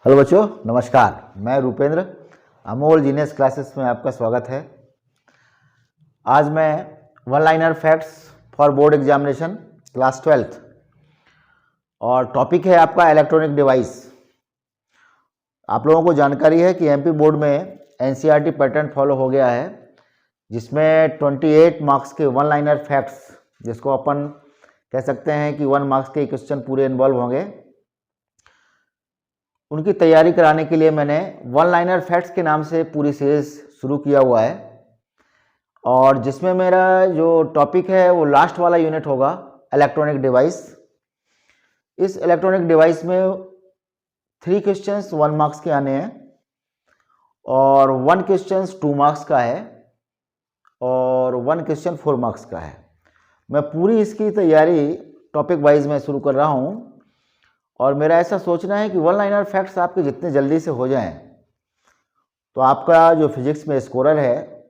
Hello बच्चों, नमस्कार। मैं रूपेंद्र, अमोल जीनियस क्लासेस में आपका स्वागत है। आज मैं one liner facts for board examination class 12th और टॉपिक है आपका इलेक्ट्रॉनिक डिवाइस। आप लोगों को जानकारी है कि एमपी बोर्ड में एनसीईआरटी पैटर्न फॉलो हो गया है, जिसमें 28 मार्क्स के वन लाइनर फैक्ट्स, जिसको अपन कह सकते हैं कि 1 मार्क्स के क्वेश्चन पूरे इन्वॉल्व होंगे, उनकी तैयारी कराने के लिए मैंने वन लाइनर फैक्ट्स के नाम से पूरी सीरीज शुरू किया हुआ है। और जिसमें मेरा जो टॉपिक है वो लास्ट वाला यूनिट होगा, इलेक्ट्रॉनिक डिवाइस। इस इलेक्ट्रॉनिक डिवाइस में 3 क्वेश्चंस 1 मार्क्स के आने हैं और 1 क्वेश्चन 2 मार्क्स का है और 1 क्वेश्चन 4 मार्क्स का है। मैं पूरी इसकी तैयारी टॉपिक वाइज में शुरू कर रहा हूँ और मेरा ऐसा सोचना है कि वन लाइनर फैक्ट्स आपके जितने जल्दी से हो जाएं तो आपका जो फिजिक्स में स्कोरर है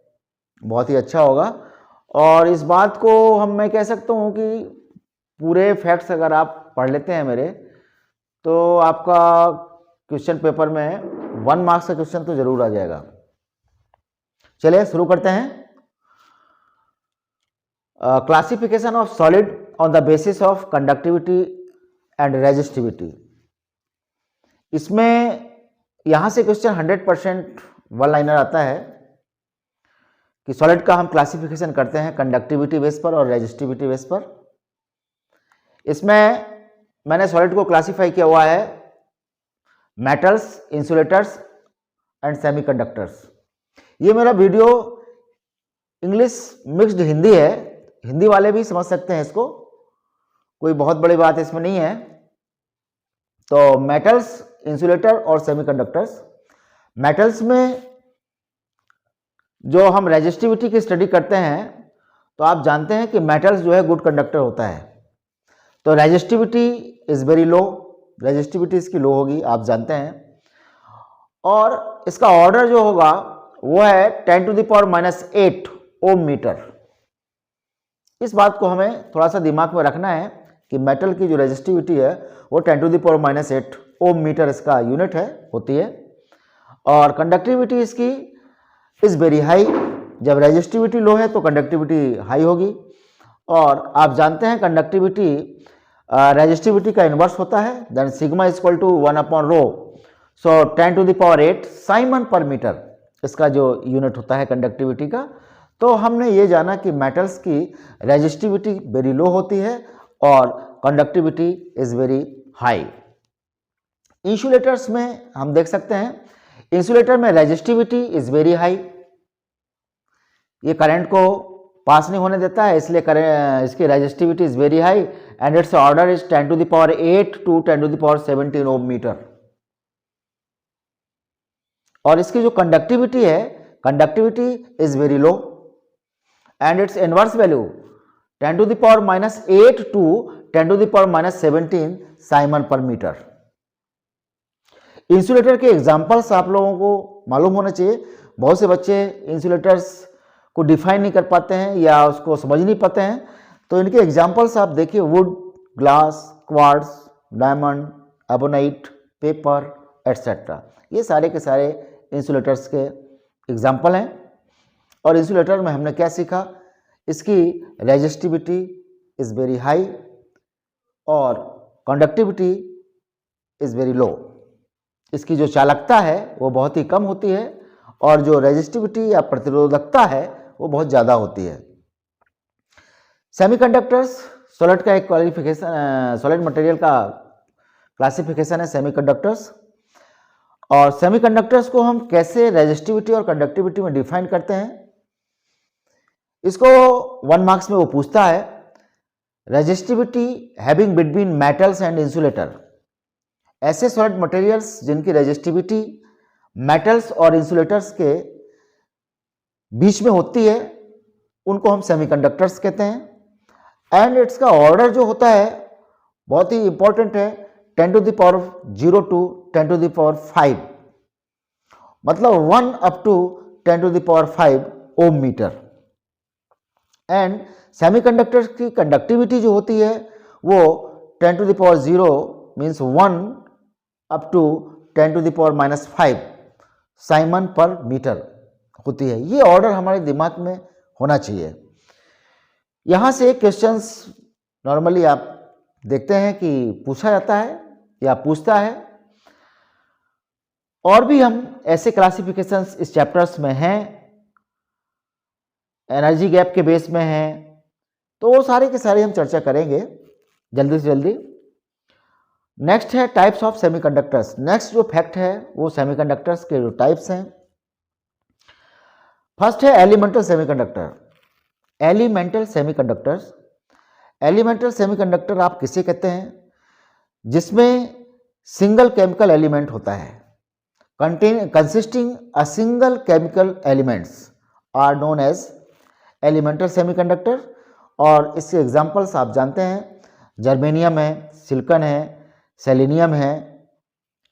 बहुत ही अच्छा होगा। और इस बात को मैं कह सकता हूँ कि पूरे फैक्ट्स अगर आप पढ़ लेते हैं मेरे, तो आपका क्वेश्चन पेपर में 1 मार्क्स का क्वेश्चन तो जरूर आ जाएगा। चलिए शुरू करते हैं। Classification of solid on the basis of conductivity and resistivity. इसमें यहां से क्वेश्चन 100% वन लाइनर आता है कि सॉलिड का हम क्लासिफिकेशन करते हैं कंडक्टिविटी बेस पर और रेजिस्टिविटी बेस पर। इसमें मैंने सॉलिड को क्लासिफाई किया हुआ है मेटल्स, इंसुलेटर्स एंड सेमीकंडक्टर्स। ये मेरा वीडियो इंग्लिश मिक्स्ड हिंदी है, हिंदी वाले भी समझ सकते हैं इसको, कोई बहुत बड़ी बात इसमें नहीं है। तो मेटल्स, इंसुलेटर और सेमीकंडक्टर्स। मेटल्स में जो हम रेजिस्टिविटी की स्टडी करते हैं तो आप जानते हैं कि मेटल्स जो है गुड कंडक्टर होता है, तो resistivity is very low, resistivity इसकी लो होगी, आप जानते हैं। और इसका ऑर्डर जो होगा वो है 10⁻⁻8 ओम मीटर। इस बात को हमें थोड़ा सा दिमाग में रखना है कि मेटल की जो रेजिस्टिविटी है वो 10⁻⁸ ओम मीटर इसका यूनिट है, होती है। और कंडक्टिविटी इसकी इज वेरी हाई। जब रेजिस्टिविटी लो है तो कंडक्टिविटी हाई होगी। और आप जानते हैं कंडक्टिविटी रेजिस्टिविटी का इन्वर्स होता है, then sigma equal to 1/ρ। So 10⁸ siemens per metre इसका जो यूनिट होता है कंडक्टिविटी का। तो हमने ये जाना कि मेटल्स की रेजिस्टिविटी वेरी लो होती है और conductivity is very high. Insulators में हम देख सकते हैं, इंसुलेटर में रेजिस्टिविटी इज वेरी हाई। ये करंट को पास नहीं होने देता है, इसलिए इसकी resistivity is very high and its order is 10⁸ to 10⁻17 ohm metre. और इसकी जो कंडक्टिविटी है, conductivity is very low and its inverse value 10⁻⁻8 to 10⁻⁻17 siemens per metre. Insulator के एग्जाम्पल्स आप लोगों को मालूम होने चाहिए। बहुत से बच्चे इंसुलेटर्स को डिफाइन नहीं कर पाते हैं या उसको समझ नहीं पाते हैं, तो इनके एग्जाम्पल्स आप देखिए, would, glass, quartz, diamond, ebonite, paper etcetera. ये सारे के सारे इंसुलेटर्स के एग्जाम्पल हैं। और इंसुलेटर में हमने क्या सीखा, इसकी रेजिस्टिविटी इज वेरी हाई और कंडक्टिविटी इज वेरी लो। इसकी जो चालकता है वो बहुत ही कम होती है और जो रेजिस्टिविटी या प्रतिरोधकता है वो बहुत ज़्यादा होती है। सेमीकंडक्टर्स सॉलिड का एक क्वालिफिकेशन, सॉलिड मटेरियल का क्लासिफिकेशन है सेमीकंडक्टर्स। और सेमीकंडक्टर्स को हम कैसे रेजिस्टिविटी और कंडक्टिविटी में डिफाइन करते हैं, इसको 1 मार्क्स में वो पूछता है। Resistivity having between metals and insulator. ऐसे सॉलिड मटेरियल्स जिनकी रेजिस्टिविटी मेटल्स और इंसुलेटर्स के बीच में होती है उनको हम सेमीकंडक्टर्स कहते हैं। एंड इट्स का ऑर्डर जो होता है बहुत ही इंपॉर्टेंट है, 10⁻0 टू 10⁵, मतलब 1 up to 10⁵ ohm metre. And semiconductor की कंडक्टिविटी जो होती है वो 10⁻0 means 1 up to 10⁻⁵ siemens per metre होती है। ये ऑर्डर हमारे दिमाग में होना चाहिए। यहाँ से क्वेश्चंस नॉर्मली आप देखते हैं कि पूछा जाता है या पूछता है, और भी हम ऐसे क्लासिफिकेशंस इस चैप्टर्स में हैं, एनर्जी गैप के बेस में हैं, तो वो सारे के सारे हम चर्चा करेंगे जल्दी से जल्दी। नेक्स्ट है टाइप्स ऑफ सेमीकंडक्टर्स। नेक्स्ट जो फैक्ट है वो सेमीकंडक्टर्स के जो टाइप्स हैं। फर्स्ट है elemental semiconductor. Elemental semiconductors, elemental semiconductor आप किसे कहते हैं? जिसमें सिंगल केमिकल एलिमेंट होता है, consisting a single chemical elements are known as elemental semiconductor. और इसके एग्जांपल्स आप जानते हैं, जर्मेनियम है, सिलिकॉन है, सेलेनियम है,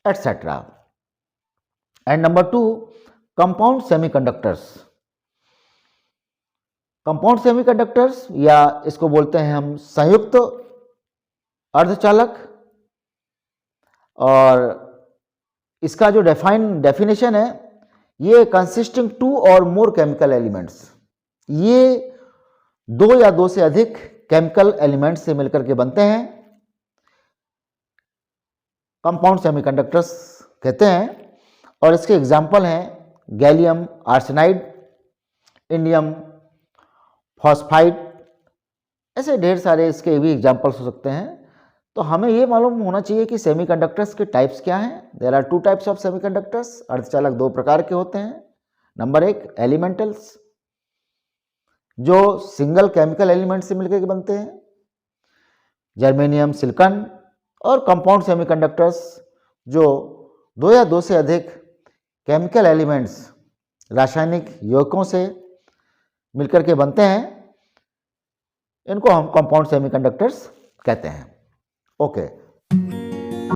etcetera. And number 2, compound semiconductors. Compound semiconductors या इसको बोलते हैं हम संयुक्त अर्धचालक, और इसका जो डेफिनेशन है, ये कंसिस्टिंग 2 और मोर केमिकल एलिमेंट्स, ये 2 या 2 से अधिक केमिकल एलिमेंट्स से मिलकर के बनते हैं, कंपाउंड सेमीकंडक्टर्स कहते हैं। और इसके एग्जाम्पल हैं गैलियम आर्सेनाइड, इंडियम फॉस्फाइड, ऐसे ढेर सारे इसके भी एग्जाम्पल्स हो सकते हैं। तो हमें ये मालूम होना चाहिए कि सेमीकंडक्टर्स के टाइप्स क्या हैं। There are 2 types of semiconductors. अर्धचालक 2 प्रकार के होते हैं। नंबर 1 एलिमेंटल्स, जो सिंगल केमिकल एलिमेंट से मिलकर के बनते हैं, जर्मेनियम, सिलिकॉन। और कंपाउंड सेमीकंडक्टर्स, जो 2 या 2 से अधिक केमिकल एलिमेंट्स, रासायनिक यौगिकों से मिलकर के बनते हैं, इनको हम कंपाउंड सेमीकंडक्टर्स कहते हैं। ओके।